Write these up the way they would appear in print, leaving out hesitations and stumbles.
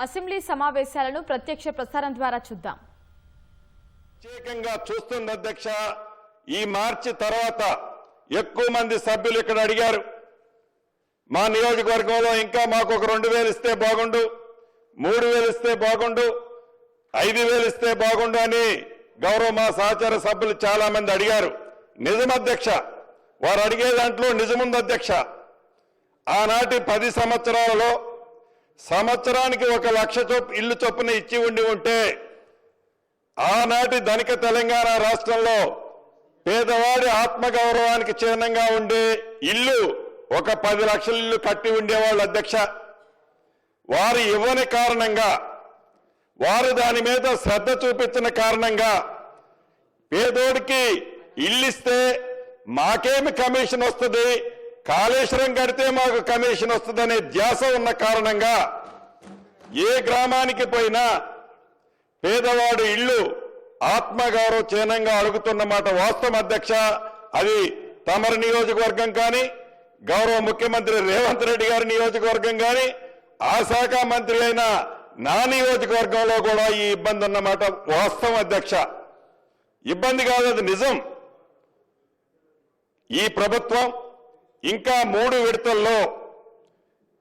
Assembly సమావేశాలను ప్రత్యక్ష ప్రసారం ద్వారా చూద్దాం. ప్రత్యేకంగా చూస్తుంది అధ్యక్ష. ఈ మార్చి తర్వాత ఎక్కువ మంది సభ్యులు ఇక్కడ అడిగారు, మా నియోజకవర్గంలో ఇంకా మాకు ఒక 2000 ఇస్తే బాగుండు, 3000 ఇస్తే బాగుండు, 5000 ఇస్తే బాగుండు అని గౌరవ మా సహచార సభ్యులు చాలా మంది అడిగారు. నిజం అధ్యక్ష, వారు అడిగే దాంట్లో నిజముంది అధ్యక్ష. ఆనాటి 10 సంవత్సరాలలో సంవత్సరానికి 1 లక్ష ఇల్లు చొప్పున ఇచ్చి ఉంటే ఆనాటి ధనిక తెలంగాణ రాష్ట్రంలో పేదవాడి ఆత్మగౌరవానికి చిహ్నంగా ఉండే ఇల్లు ఒక 10 లక్షల ఇల్లు కట్టి ఉండేవాళ్ళు అధ్యక్ష. వారు ఇవ్వని కారణంగా, వారు దాని మీద శ్రద్ధ చూపించిన కారణంగా పేదోడికి ఇల్లిస్తే మాకేమి కమిషన్ వస్తుంది, కాళేశ్వరం కడితే మాకు కమిషన్ వస్తుందనే ధ్యాస ఉన్న కారణంగా ఏ గ్రామానికి పోయినా పేదవాడు ఇల్లు ఆత్మగౌరవ చిహ్నంగా అడుగుతున్నమాట వాస్తవం అధ్యక్ష. అది తమరి నియోజకవర్గం కానీ, గౌరవ ముఖ్యమంత్రి రేవంత్ రెడ్డి గారి నియోజకవర్గం కానీ, ఆ శాఖ మంత్రి అయిన నా నియోజకవర్గంలో కూడా ఈ ఇబ్బంది అన్నమాట వాస్తవం అధ్యక్ష. ఇబ్బంది కాదు, అది నిజం. ఈ ప్రభుత్వం ఇంకా 3 విడతల్లో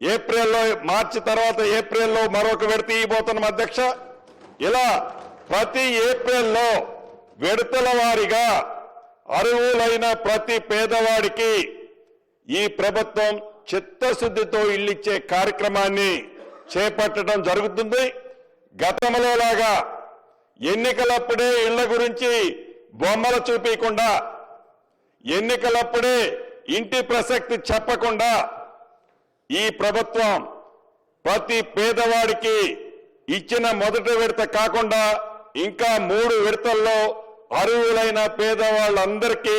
ఏప్రిల్లో, మార్చి తర్వాత ఏప్రిల్లో మరొక విడత ఇవ్వబోతున్నాం అధ్యక్ష. ఇలా ప్రతి ఏప్రిల్లో విడతల వారీగా అర్హులైన ప్రతి పేదవాడికి ఈ ప్రభుత్వం చిత్తశుద్ధితో ఇల్లిచ్చే కార్యక్రమాన్ని చేపట్టడం జరుగుతుంది. గతంలో లాగా ఎన్నికలప్పుడే ఇళ్ల గురించి బొమ్మలు చూపించకుండా, ఎన్నికలప్పుడే ఇంటి ప్రసక్తి చెప్పకుండా ఈ ప్రభుత్వం ప్రతి పేదవాడికి ఇచ్చిన మొదటి విడత కాకుండా ఇంకా 3 విడతల్లో అర్హులైన పేదవాళ్ళందరికీ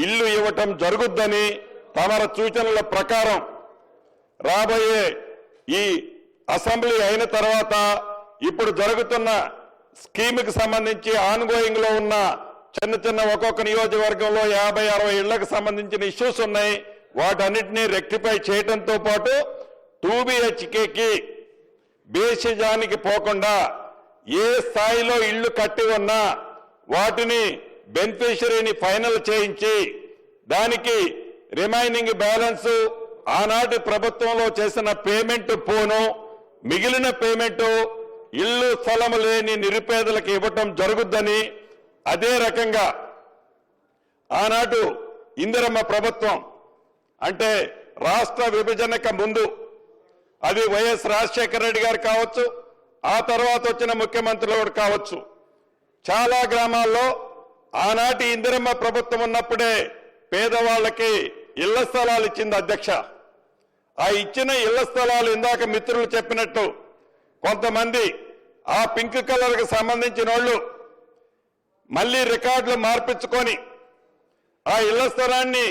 ఇల్లు ఇవ్వటం జరుగుద్దని తమర సూచనల ప్రకారం రాబోయే ఈ అసెంబ్లీ అయిన తర్వాత ఇప్పుడు జరుగుతున్న స్కీమ్కి సంబంధించి ఆన్గోయింగ్ లో ఉన్న చిన్న ఒక్కొక్క నియోజకవర్గంలో 50-60 ఇళ్లకు సంబంధించిన ఇష్యూస్ ఉన్నాయి. వాటన్నిటినీ రెక్టిఫై చేయడంతో పాటు 2 BHKకి బేసిజానికి పోకుండా ఏ స్థాయిలో ఇళ్లు కట్టి ఉన్నా వాటిని బెనిఫిషరీని ఫైనల్ చేయించి దానికి రిమైనింగ్ బ్యాలెన్స్ ఆనాటి ప్రభుత్వంలో చేసిన పేమెంట్ పోను, మిగిలిన పేమెంట్ ఇల్లు స్థలము లేని నిరుపేదలకు ఇవ్వటం జరుగుద్దని, అదే రకంగా ఆనాడు ఇందిరమ్మ ప్రభుత్వం అంటే రాష్ట్ర విభజనకు ముందు అది వైఎస్ రాజశేఖర రెడ్డి గారు కావచ్చు, ఆ తర్వాత వచ్చిన ముఖ్యమంత్రులు కావచ్చు, చాలా గ్రామాల్లో ఆనాటి ఇందిరమ్మ ప్రభుత్వం ఉన్నప్పుడే పేదవాళ్ళకి ఇళ్ల స్థలాలు ఇచ్చింది అధ్యక్ష. ఆ ఇచ్చిన ఇళ్ల స్థలాలు ఇందాక మిత్రులు చెప్పినట్టు కొంతమంది ఆ పింక్ కలర్కి సంబంధించిన వాళ్ళు మళ్లీ రికార్డులు మార్పించుకొని ఆ ఇళ్ల స్థలాన్ని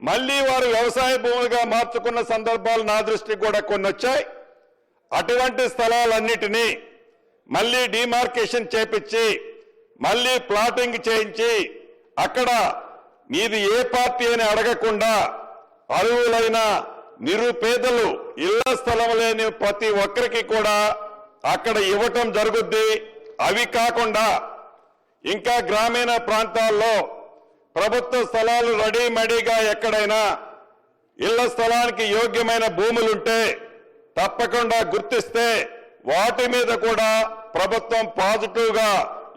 మళ్లీ వారు వ్యవసాయ భూములుగా మార్చుకున్న సందర్భాలు నా దృష్టికి కూడా కొన్ని వచ్చాయి. అటువంటి స్థలాలన్నిటినీ మళ్లీ డిమార్కేషన్ చేపించి మళ్లీ ప్లాటింగ్ చేయించి అక్కడ మీది ఏ పార్టీ అని అడగకుండా అర్హులైన నిరుపేదలు ఇళ్ల స్థలం లేని ప్రతి ఒక్కరికి కూడా అక్కడ ఇవ్వటం జరుగుద్ది. అవి కాకుండా ఇంకా గ్రామీణ ప్రాంతాల్లో ప్రభుత్వ స్థలాలు రెడీమేడీగా ఎక్కడైనా ఇళ్ల స్థలానికి యోగ్యమైన భూములుంటే తప్పకుండా గుర్తిస్తే వాటి మీద కూడా ప్రభుత్వం పాజిటివ్గా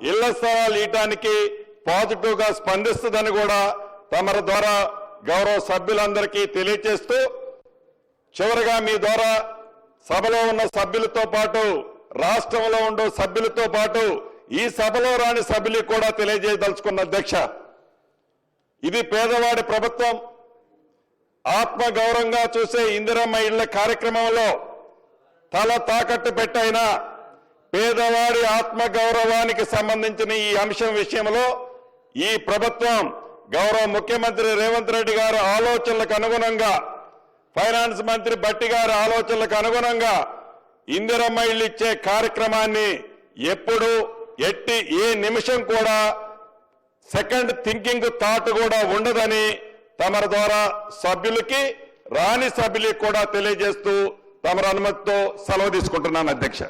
ఇళ్ల స్థలాలు ఇవ్వడానికి పాజిటివ్గా స్పందిస్తుందని కూడా తమరి ద్వారా గౌరవ సభ్యులందరికీ తెలియజేస్తూ, చివరిగా మీ ద్వారా సభలో ఉన్న సభ్యులతో పాటు రాష్ట్రంలో ఉండే సభ్యులతో పాటు ఈ సభలో రాని సభ్యులకు కూడా తెలియజేయదలుచుకున్న అధ్యక్ష, ఇది పేదవాడి ప్రభుత్వం. ఆత్మగౌరవంగా చూసే ఇందిరమ్మ ఇళ్ల కార్యక్రమంలో తల తాకట్టు పెట్టైనా పేదవాడి ఆత్మగౌరవానికి సంబంధించిన ఈ అంశం విషయంలో ఈ ప్రభుత్వం గౌరవ ముఖ్యమంత్రి రేవంత్ రెడ్డి గారి ఆలోచనలకు అనుగుణంగా, ఫైనాన్స్ మంత్రి బట్టి గారి ఆలోచనలకు అనుగుణంగా ఇందిరమ్మ ఇళ్లు ఇచ్చే కార్యక్రమాన్ని ఎప్పుడు ఏ నిమిషం కూడా సెకండ్ థింకింగ్ థాట్ కూడా ఉండదని తమరి ద్వారా సభ్యులకి రాని సభ్యులకి కూడా తెలియజేస్తూ తమరి అనుమతితో సెలవు తీసుకుంటున్నాను అధ్యక్ష.